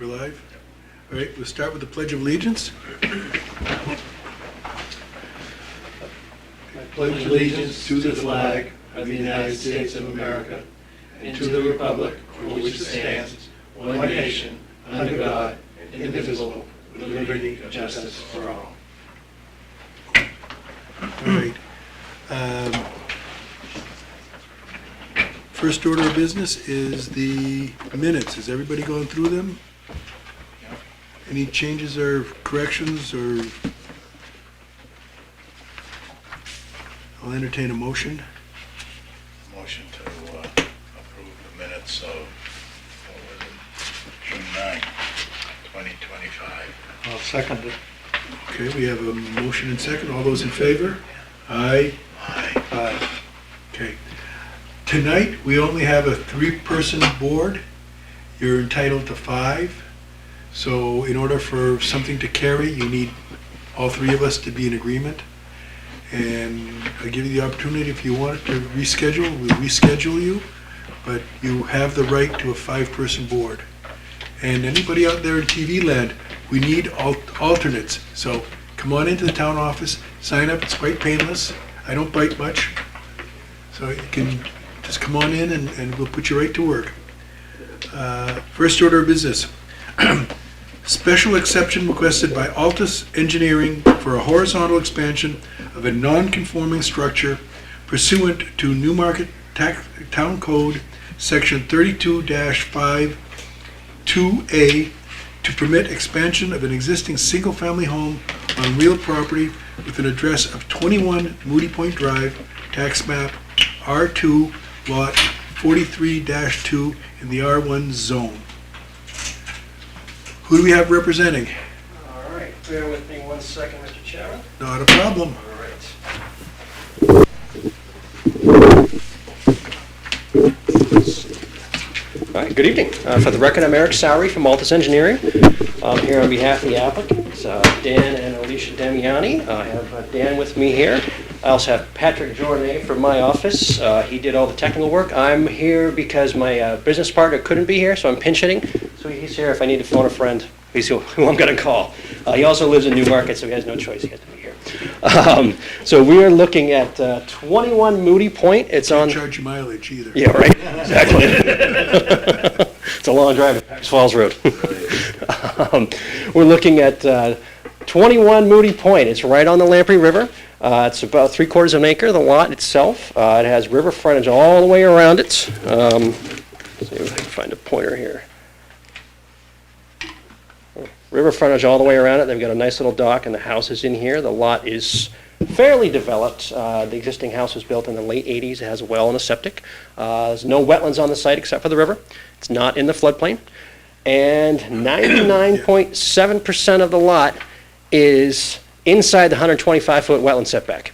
We're live? All right, we'll start with the Pledge of Allegiance. I pledge allegiance to the flag of the United States of America and to the republic for which it stands, one nation, under God, indivisible, with liberty and justice for all. All right. First order of business is the minutes. Has everybody gone through them? Any changes or corrections, or I'll entertain a motion. Motion to approve the minutes of, what was it, June 9, 2025. I'll second it. Okay, we have a motion and second. All those in favor? Aye. Aye. Aye. Okay. Tonight, we only have a 3-person board. You're entitled to 5. So in order for something to carry, you need all 3 of us to be in agreement. And I'll give you the opportunity, if you want to reschedule, we'll reschedule you. But you have the right to a 5-person board. And anybody out there in TV land, we need alternates. So come on into the town office, sign up, it's quite painless. I don't bite much. So you can just come on in and we'll put you right to work. First order of business. Special exception requested by Altus Engineering for a horizontal expansion of a non-conforming structure pursuant to Newmarket Town Code, Section 32-5 2A, to permit expansion of an existing single-family home on real property with an address of 21 Moody Point Drive, tax map R2, lot 43-2 in the R1 zone. Who do we have representing? All right, bear with me one second, Mr. Chairman. Not a problem. All right. All right, good evening. For the record, I'm Eric Sowry from Altus Engineering. I'm here on behalf of the applicants, Dan and Alicia Damiani. I have Dan with me here. I also have Patrick Jornet from my office. He did all the technical work. I'm here because my business partner couldn't be here, so I'm pinch hitting. So he's here if I need to phone a friend. He's who I'm going to call. He also lives in Newmarket, so he has no choice. He has to be here. So we are looking at 21 Moody Point. It's Can't on. charge you mileage either. Yeah, right. Exactly. It's a long drive to Pax Falls Road. We're looking at 21 Moody Point. It's right on the Lamprey River. It's about 3/4 of an acre, the lot itself. It has river frontage all the way around it. See if I can find a pointer here. River frontage all the way around it. They've got a nice little dock, and the house is in here. The lot is fairly developed. The existing house was built in the late 80s. It has a well and a septic. There's no wetlands on the site except for the river. It's not in the floodplain. And 99.7% of the lot is inside the 125-foot wetland setback.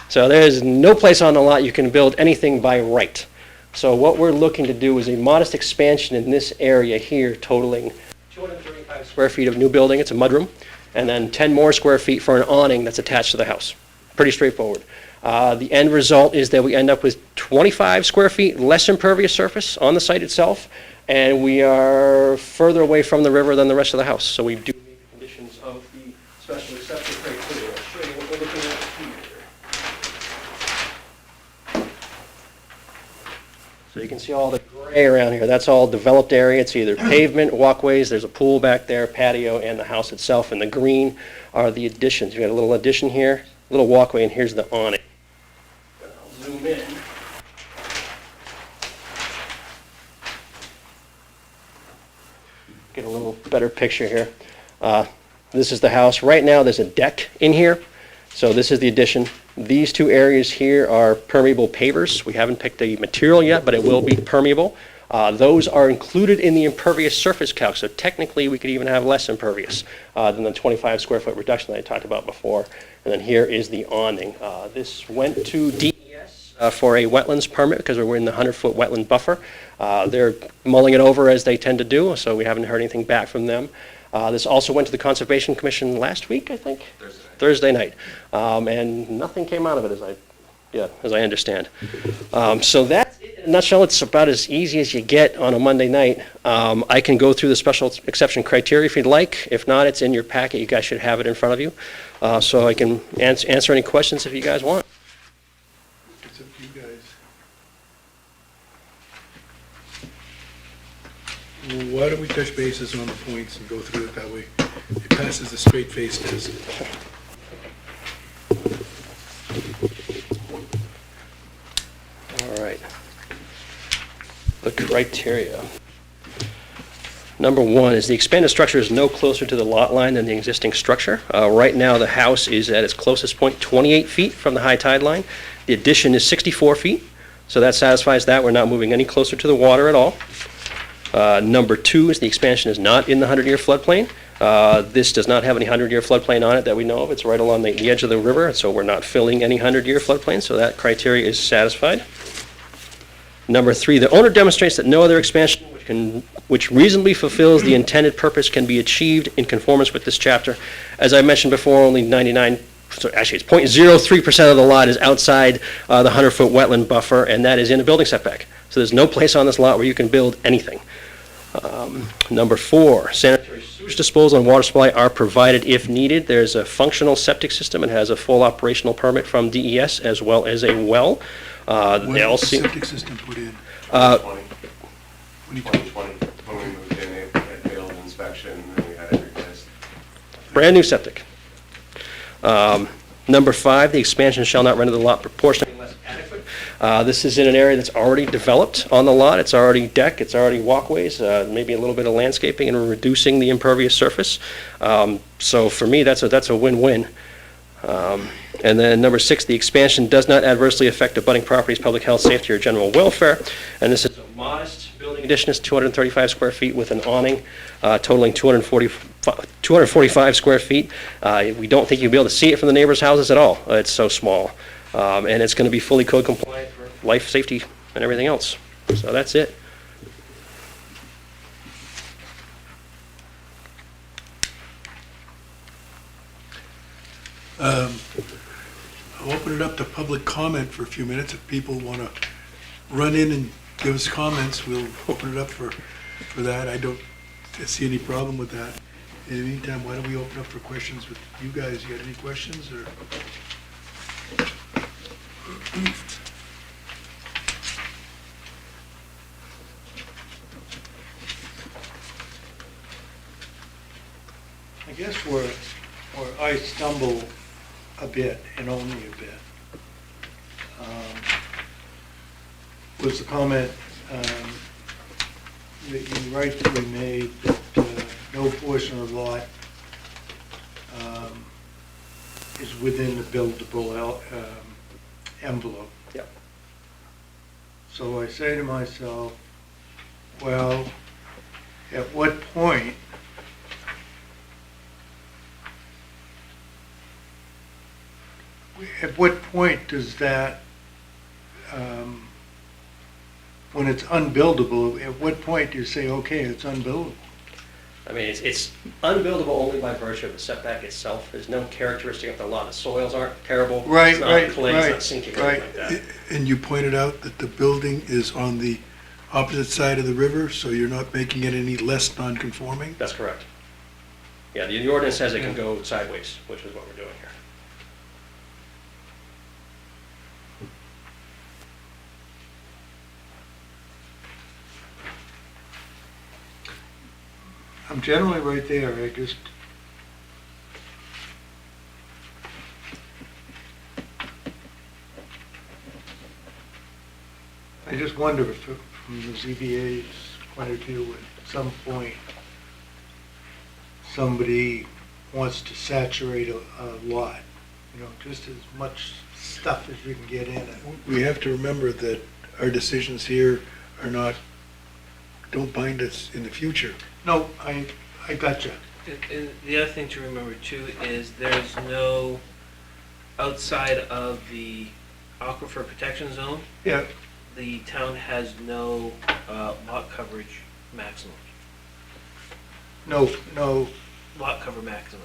So there's no place on the lot you can build anything by right. So what we're looking to do is a modest expansion in this area here, totaling 235 square feet of new building. It's a mudroom. And then 10 more square feet for an awning that's attached to the house. Pretty straightforward. The end result is that we end up with 25 square feet less impervious surface on the site itself, and we are further away from the river than the rest of the house. So we do meet the conditions of the special exception criteria. I'll show you what we're looking at here. So you can see all the gray around here. That's all developed area. It's either pavement, walkways, there's a pool back there, patio, and the house itself. And the green are the additions. You got a little addition here, little walkway, and here's the awning. I'll zoom in. Get a little better picture here. This is the house. Right now there's a deck in here. So this is the addition. These 2 areas here are permeable pavers. We haven't picked the material yet, but it will be permeable. Those are included in the impervious surface calc, so technically we could even have less impervious than the 25 square foot reduction that I talked about before. And then here is the awning. This went to DES for a wetlands permit because we're in the 100-foot wetland buffer. They're mulling it over as they tend to do, so we haven't heard anything back from them. This also went to the Conservation Commission last week, I think? Thursday night. And nothing came out of it, as I Yeah, as I understand. So that's it in a nutshell. It's about as easy as you get on a Monday night. I can go through the special exception criteria if you'd like. If not, it's in your packet. You guys should have it in front of you. So I can answer any questions if you guys want. It's up to you guys. Why don't we touch bases on the points and go through it that way? It passes the straight face test. All right. The criteria. Number one is the expanded structure is no closer to the lot line than the existing structure. Right now, the house is at its closest point, 28 feet from the high tide line. The addition is 64 feet, so that satisfies that. We're not moving any closer to the water at all. Number two is the expansion is not in the 100-year floodplain. This does not have any 100-year floodplain on it that we know of. It's right along the edge of the river, so we're not filling any 100-year floodplain, so that criteria is satisfied. Number three, the owner demonstrates that no other expansion which reasonably fulfills the intended purpose can be achieved in conformance with this chapter. As I mentioned before, only 0.03% of the lot is outside the 100-foot wetland buffer, and that is in a building setback. So there's no place on this lot where you can build anything. Number four, sanitary sewage disposal and water supply are provided if needed. There's a functional septic system. It has a full operational permit from DES as well as a well. When They all was the seem- septic system put in? 2020, when we moved in, it had failed inspection, and we had it replaced. Brand new septic. Number five, the expansion shall not render the lot proportionally less adequate. This is in an area that's already developed on the lot. It's already deck, it's already walkways, maybe a little bit of landscaping, and we're reducing the impervious surface. So for me, that's a win-win. And then number six, the expansion does not adversely affect abutting properties, public health, safety, or general welfare. And this is a modest building addition. It's 235 square feet with an awning totaling 245 square feet. We don't think you'll be able to see it from the neighbors' houses at all. It's so small. And it's going to be fully code compliant for life, safety, and everything else. So that's it. I'll open it up to public comment for a few minutes. If people want to run in and give us comments, we'll open it up for that. I don't see any problem with that. In the meantime, why don't we open up for questions with you guys? You got any questions, or? I guess where I stumble a bit, and only a bit, was the comment that you rightfully made that no portion of the lot is within the buildable envelope. Yep. So I say to myself, well, at what point does that, when it's unbuildable, at what point do you say, okay, it's unbuildable? I mean, it's unbuildable only by virtue of the setback itself. There's no characteristic of the lot. The soils aren't terrible. Right, It's not right, clay, it's right, not sinking, right. anything like that. And you pointed out that the building is on the opposite side of the river, so you're not making it any less non-conforming? That's correct. Yeah, the ordinance says it can go sideways, which is what we're doing here. I'm generally right there, I just wonder if, from the ZBA's point of view, at some point, somebody wants to saturate a lot, just as much stuff as you can get in it. We have to remember that our decisions here are not, don't bind us in the future. No, I gotcha. And the other thing to remember too is there's no, outside of the aquifer protection zone, Yeah, the town has no lot coverage maximum. no, Lot cover maximum.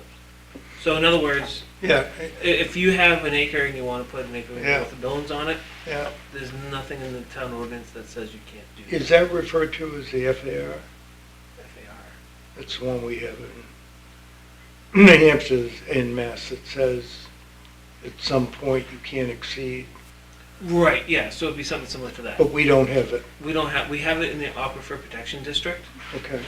So in other words, Yeah, if you have an acre and you want to put an acre Yeah. with buildings on it, yeah. there's nothing in the town ordinance that says you can't do Is that referred to as the FAR? FAR. That's the one we have in New Hampshire and Mass. It says at some point you can't exceed, Right, yeah, so it'd be something similar to that. but we don't have it. We have it in the Aquifer Protection District, Okay.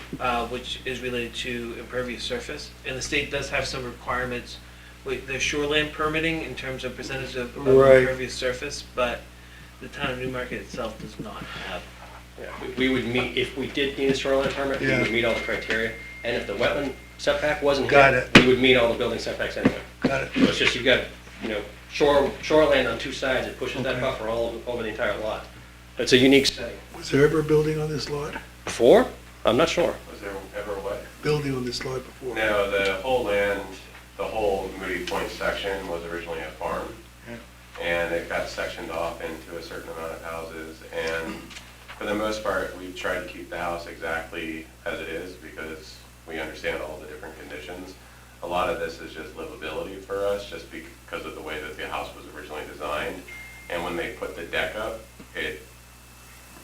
which is related to impervious surface. And the state does have some requirements with their shoreland permitting in terms of percentage of Right. impervious surface, but the town of Newmarket itself does not have. Yeah, we would meet, if we did need a shoreline permit, we Yeah. would meet all the criteria. And if the wetland setback wasn't Got hit, it. we would meet all the building setbacks anyway. Got it. So it's just, you've got, shoreland on two sides, it pushes that Okay. buffer over the entire lot. It's a unique setting. Was there ever a building on this lot? Before? I'm not sure. Was there ever what? Building on this lot before? No, the whole land, the whole Moody Point section was originally a farm. Yeah. And it got sectioned off into a certain amount of houses. And for the most part, we tried to keep the house exactly as it is because we understand all the different conditions. A lot of this is just livability for us, just because of the way that the house was originally designed. And when they put the deck up, it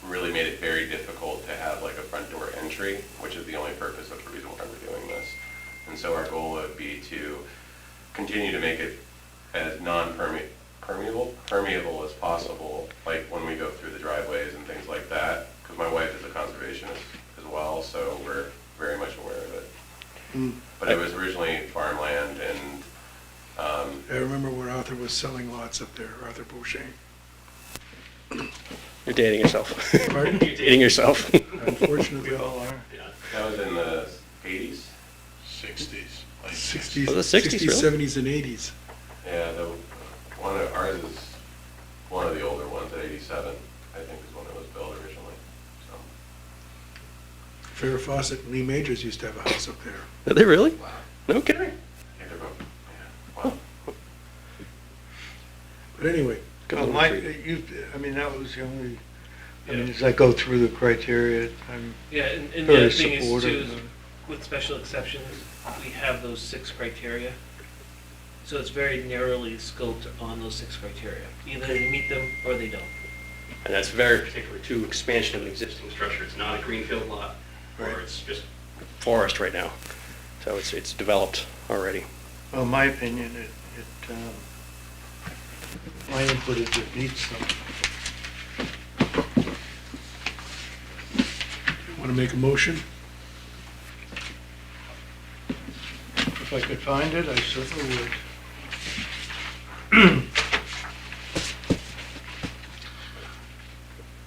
really made it very difficult to have like a front door entry, which is the only purpose of the reason why we're doing this. And so our goal would be to continue to make it as permeable as possible, like when we go through the driveways and things like that, because my wife is a conservationist as well, so we're very much aware of it. Hmm. But it was originally farmland, and I remember when Arthur was selling lots up there, Arthur Boucher. You're dating yourself. Pardon? You're dating yourself. Unfortunately, We all are. that was in the 80s. 60s. late 60s, Oh, the 60s, 60s, really? 70s, and 80s. Yeah, ours is one of the older ones at 87, I think is when it was built originally. So, Farrah Fawcett and Lee Majors used to have a house up there. Are they really? No kidding. yeah, they're both, yeah, wow. But anyway, Good Well, little treat. that was the only, as I go through the criteria, I'm Yeah, and the very other thing is too, supportive. is with special exceptions, we have those 6 criteria. So it's very narrowly scoped on those 6 criteria. Either they meet them or they don't. And that's very particular to expansion of an existing structure. It's not a greenfield lot, or Right. it's just forest right now. So it's developed already. Well, in my opinion, my input is it meets them. want to make a motion? If I could find it, I certainly would.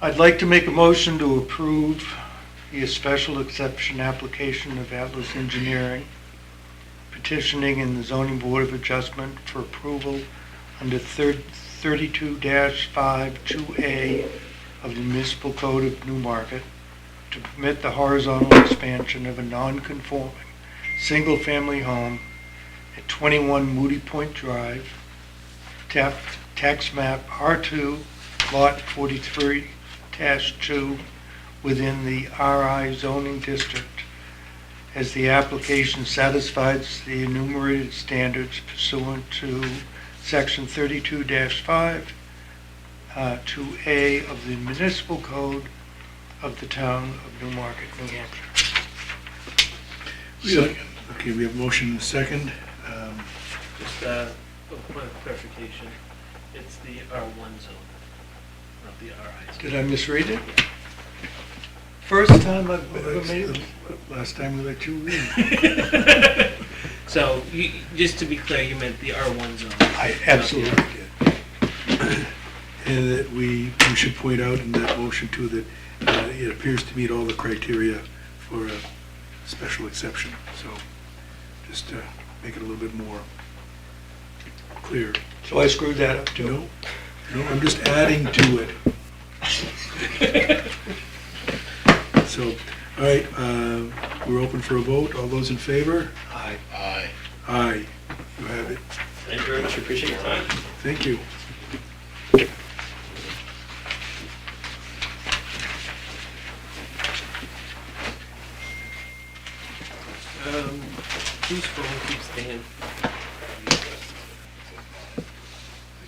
I'd like to make a motion to approve the special exception application of Atlas Engineering petitioning in the Zoning Board of Adjustment for approval under 32-5-2A of the Municipal Code of Newmarket to permit the horizontal expansion of a non-conforming single-family home at 21 Moody Point Drive, tax map R2, lot 43-2, within the RI zoning district, as the application satisfies the enumerated standards pursuant to section 32-5, 2A of the Municipal Code of the Town of Newmarket, New Hampshire. Second. Okay, we have motion and a second. Just a point of clarification, it's the R1 zone, not the RI zone. Did I misread it? First time I've Well, ever that's made it. the last time we let you read. So, just to be clear, you meant the R1 zone. I absolutely did. And that we should point out in that motion too that it appears to meet all the criteria for a special exception. So just to make it a little bit more clear. So I screwed that up too. No, no, I'm just adding to it. So, all right, we're open for a vote. All those in favor? Aye. Aye. Aye. You have it. Thank you very much. Appreciate your time. Thank you. Whose phone keeps dinging?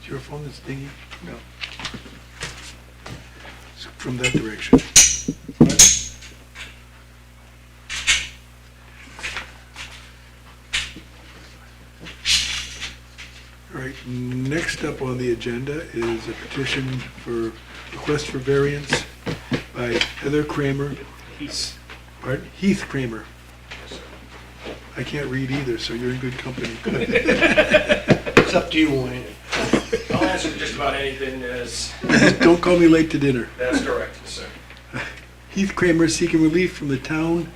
Is your phone that's dinging? No. It's from that direction. All right, next up on the agenda is a petition for request for variance by Heather Kramer. Pardon? Heath Kramer. I can't read either, so you're in good company. It's up to you, Wayne. I'll answer just about anything as, Don't call me late to dinner. that's correct, sir. Heath Kramer seeking relief from the town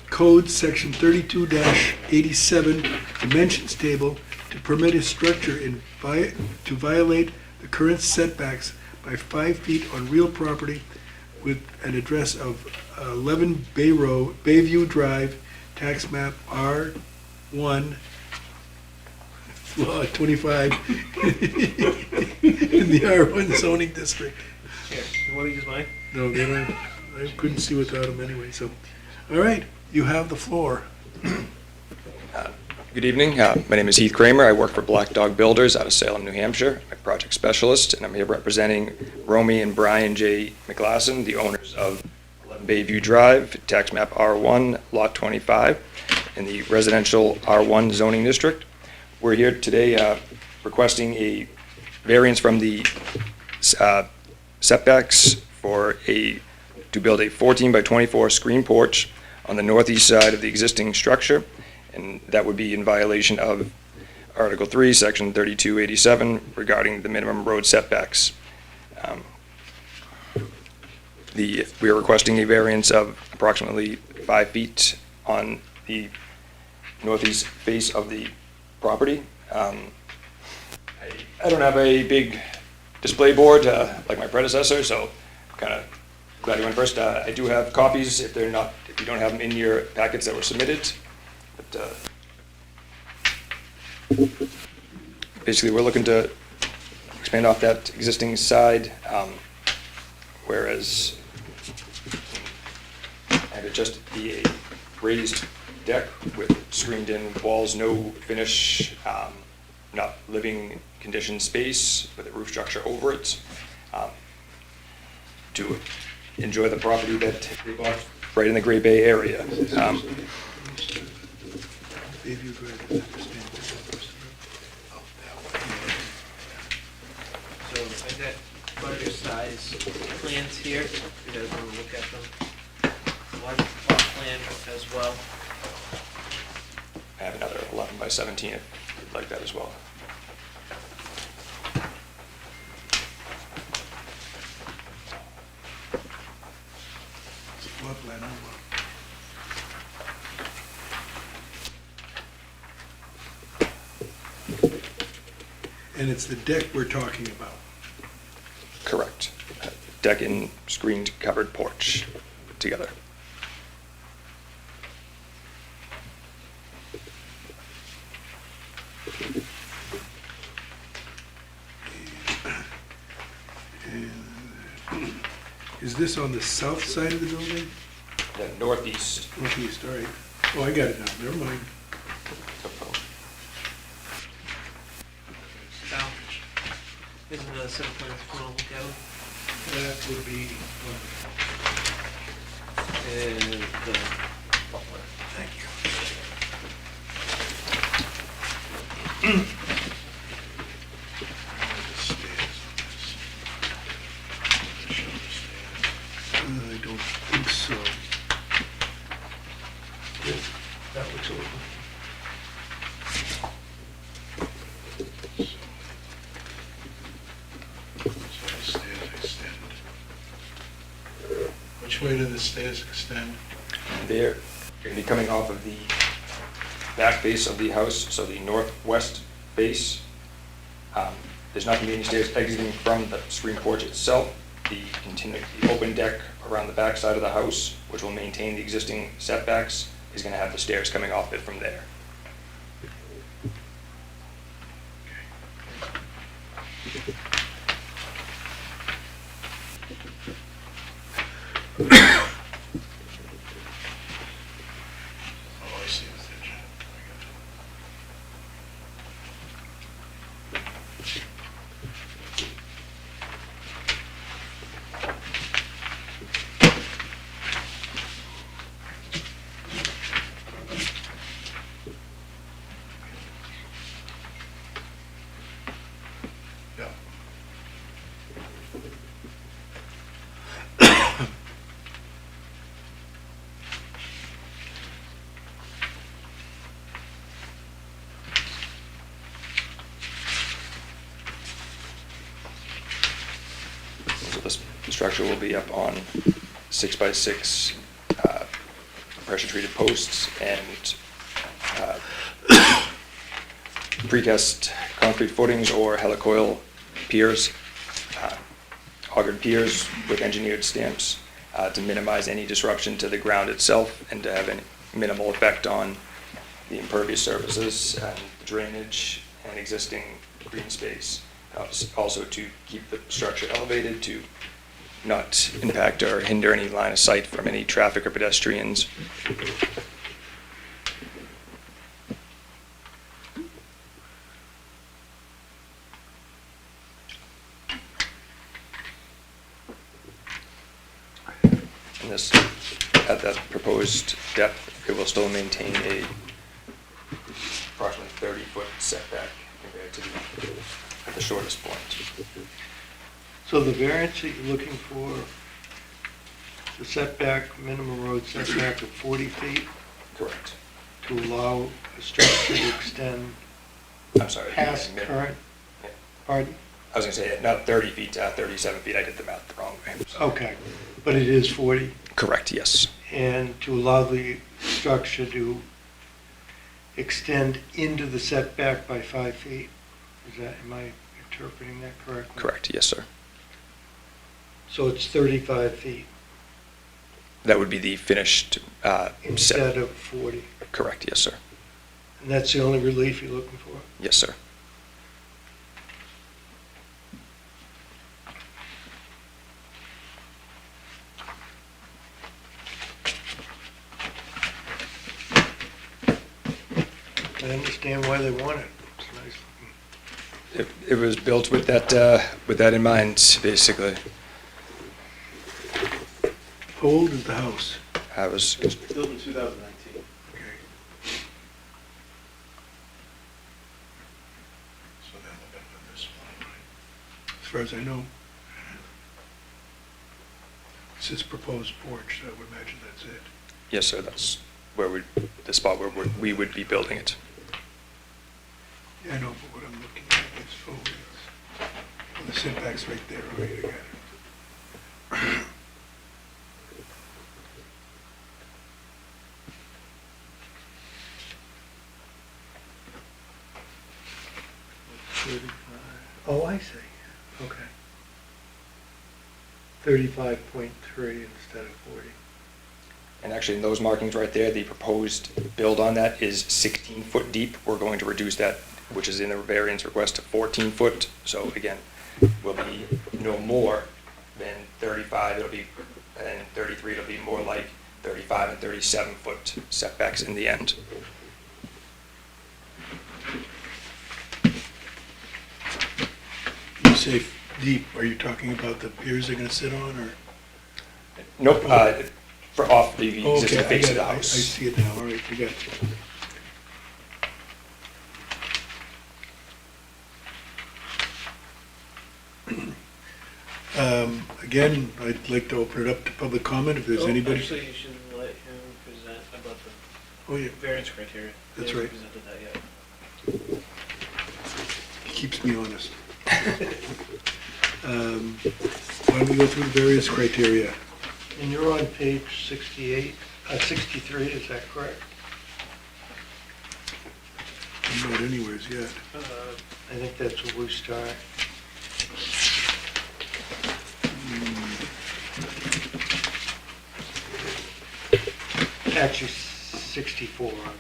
code section 32-87 dimensions table to permit a structure to violate the current setbacks by 5 feet on real property with an address of 11 Bayview Drive, tax map R1, lot 25, in the R1 zoning district. Here, you want to use mine? No, they don't, I couldn't see without them anyway, so. All right, you have the floor. Good evening. My name is Heath Kramer. I work for Black Dog Builders out of Salem, New Hampshire. I'm a project specialist, and I'm here representing Romy and Brian J. McGlasson, the owners of 11 Bayview Drive, tax map R1, lot 25, in the residential R1 zoning district. We're here today requesting a variance from the setbacks to build a 14 by 24 screen porch on the northeast side of the existing structure, and that would be in violation of Article 3, Section 3287 regarding the minimum road setbacks. We are requesting a variance of approximately 5 feet on the northeast face of the property. I don't have a big display board like my predecessor, so I'm kind of glad you went first. I do have copies if you don't have them in your packets that were submitted. But basically, we're looking to expand off that existing side, whereas have it just be a raised deck with screened-in walls, no finish, not living condition space with a roof structure over it, to enjoy the property that they bought right in the Great Bay area. Bayview Drive, I understand. So I got larger size plans here, if you guys want to look at them. Larger plot plan as well. I have another 11 by 17 if you'd like that as well. Floor plan, oh, wow. And it's the deck we're talking about. Correct. Deck and screened covered porch together. And is this on the south side of the building? The northeast. Northeast, all right. Oh, I got it now, never mind. Now, here's another set of plans if you want to look at them. That would be, And the butler. thank you. I don't think so. That looks over. Which way do the stairs extend? They're going to be coming off of the back face of the house, so the northwest face. There's not going to be any stairs exiting from the screen porch itself. The open deck around the back side of the house, which will maintain the existing setbacks, is going to have the stairs coming off it from there. Oh, I see the picture. I got So this structure will be up on 6x6 pressure-treated posts and precast concrete footings or helicoil piers, augured piers with engineered stamps to minimize any disruption to the ground itself and to have any minimal effect on the impervious surfaces and drainage and existing green space. Also to keep the structure elevated to not impact or hinder any line of sight from any traffic or pedestrians. And this, at that proposed depth, it will still maintain a approximately 30-foot setback compared to the shortest point. So the variance that you're looking for, the setback, minimum road setback of 40 feet Correct. to allow a structure to extend I'm sorry. past min- current, yeah. pardon? I was going to say, not 30 feet, 37 feet. I did the math the wrong way. Okay, but it is 40, Correct, yes. and to allow the structure to extend into the setback by 5 feet? Am I interpreting that correctly? Correct, yes, sir. So it's 35 feet That would be the finished instead of 40? Correct, yes, sir. And that's the only relief you're looking for? Yes, sir. I understand why they want it. It's nice looking. It was built with that in mind, basically. How old is the house? I was Built in 2019. Okay. So then we're gonna do this one, right? As far as I know. It says proposed porch, so I would imagine that's it. Yes, sir. That's the spot where we would be building it. Yeah, I know, but what I'm looking at is photos. Oh, the setback's right there, all right, I got it. Oh, I see. Okay. 35.3 instead of 40. And actually, in those markings right there, the proposed build on that is 16 foot deep. We're going to reduce that, which is in the variance request, to 14 foot. So again, will be no more than 35. It'll be, and 33, it'll be more like 35 and 37 foot setbacks in the end. You say deep, are you talking about the piers they're gonna sit on, or? Nope, for off the Oh, existing okay, I face got of the it. I house. see it now, all right, I got you. Again, I'd like to open it up to public comment if there's Oh, anybody. Actually, you should let him present about the Oh, yeah, variance criteria. That's He right. hasn't presented that yet. he keeps me honest. Why don't we go through the various criteria? And you're on page 68, 63, is that correct? I'm not anywheres yet. I think that's where we start. Actually, 64, I'm sorry.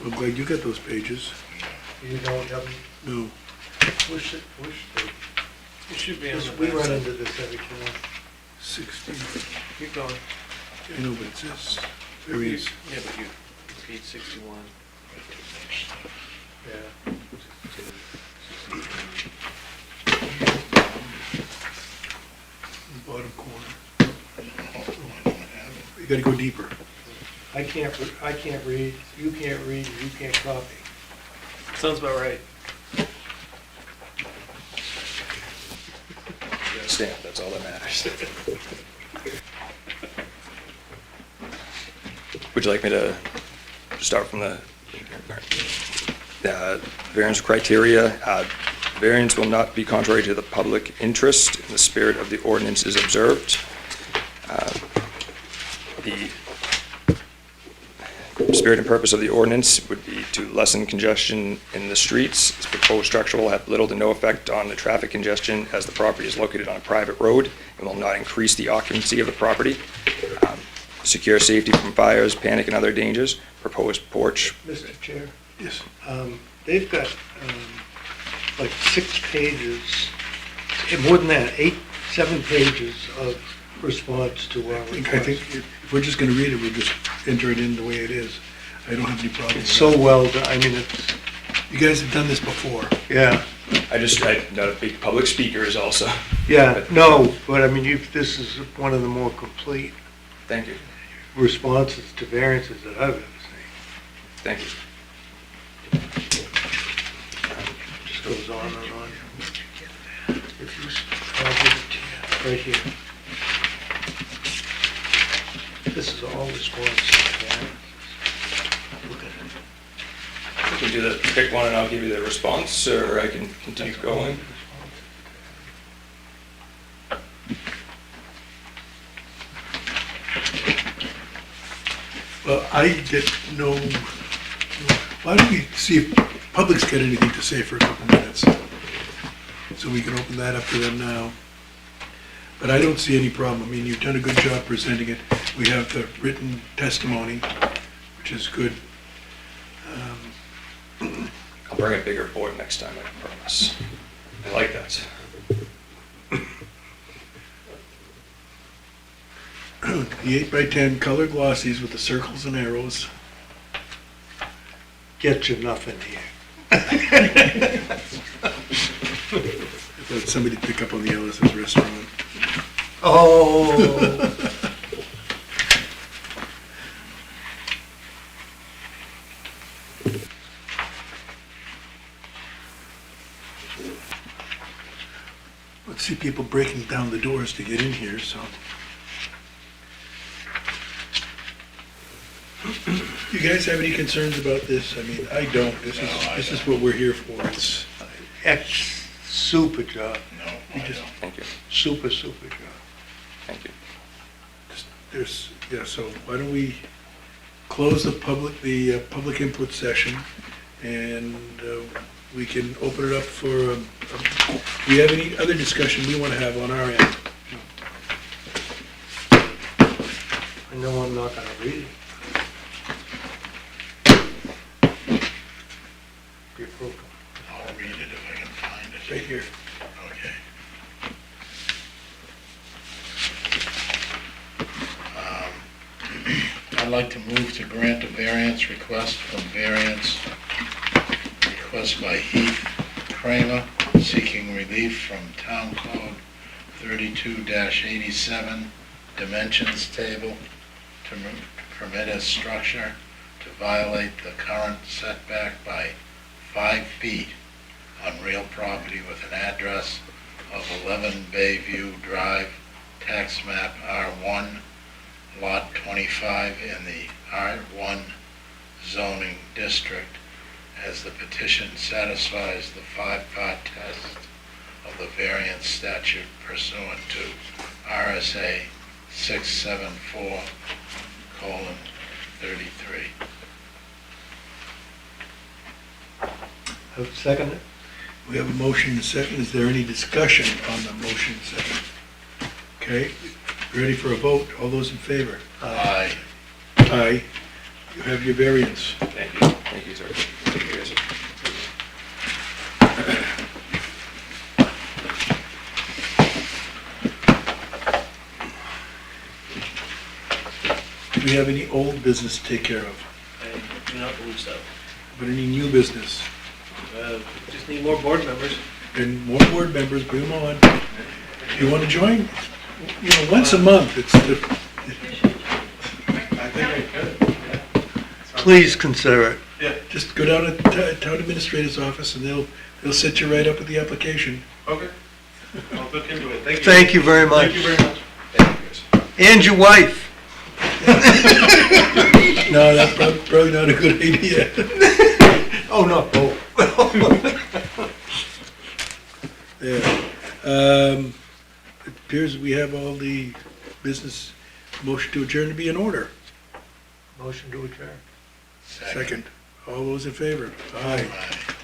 I'm glad you got those pages. You don't have, No, wish they, It should be on the we run backside. into this every time. 60, Keep going. I know, but it says various. Yeah, but you, page 61. Yeah. Bottom corner. You gotta go deeper. I can't read, you can't read, you can't copy. Sounds about right. Stamp, that's all that matters. Would you like me to start from the variance criteria? Variance will not be contrary to the public interest, and the spirit of the ordinance is observed. The spirit and purpose of the ordinance would be to lessen congestion in the streets. This proposed structure will have little to no effect on the traffic congestion as the property is located on a private road and will not increase the occupancy of the property. Secure safety from fires, panic, and other dangers. Proposed porch. Mr. Chair, Yes. they've got like 6 pages, more than that, 7 pages of response to our I think request. if we're just gonna read it, we'll just enter it in the way it is. I don't have any problem with It's so that. well done, I mean, it's, You guys have done this before. yeah, I'm not a big public speaker is also. yeah, no, but I mean, this is one of the more complete Thank you. responses to variances that I've ever seen. Thank you. Just goes on and on. If you, I'll give it to you, right here. This is all response to variances. Look at it. We can do the, pick one and I'll give you the response, or I can continue going. Well, I get no, why don't we see if public's got anything to say for a couple minutes? So we can open that up to them now. But I don't see any problem. I mean, you've done a good job presenting it. We have the written testimony, which is good. I'll bring a bigger board next time, I promise. I like that. The 8x10 color glossies with the circles and arrows. Get you nothing here. Let somebody pick up on the Ellis's restaurant. Oh. Let's see people breaking down the doors to get in here, so. You guys have any concerns about this? I mean, I don't. This is what we're here for. It's, Super job, you just, Thank you. super job. Thank you. there's, yeah, so why don't we close the public input session, and we can open it up for, do we have any other discussion we want to have on our end? I know I'm not gonna read it. The approval. I'll read it if I can find it. Right here. Okay. I'd like to move to grant a variance request by Heath Kramer, seeking relief from Town Code 32-87 dimensions table to permit a structure to violate the current setback by 5 feet on real property with an address of 11 Bayview Drive, tax map R1, lot 25 in the R1 zoning district, as the petition satisfies the 5-part test of the variance statute pursuant to RSA 674:33. I would second it. We have a motion and a second. Is there any discussion on the motion and second? Okay, ready for a vote? All those in favor? Aye. Aye. You have your variance. Thank you. Thank you, sir. Thank you, guys. Do we have any old business to take care of? I do not believe so. But any new business? Just need more board members. And more board members, bring them on. You want to join? You know, once a month, it's the, I think I could. Please consider it. just go down to town administrator's office and they'll set you right up with the application. Okay. I'll look into it. Thank you. Thank you very much. Thank you very much. Thank you, guys. And your wife. No, that's probably not a good idea. Oh, not both. there. It appears we have all the business, motion to adjourn to be in order. Motion to adjourn. Second. All those in favor? Aye. Aye.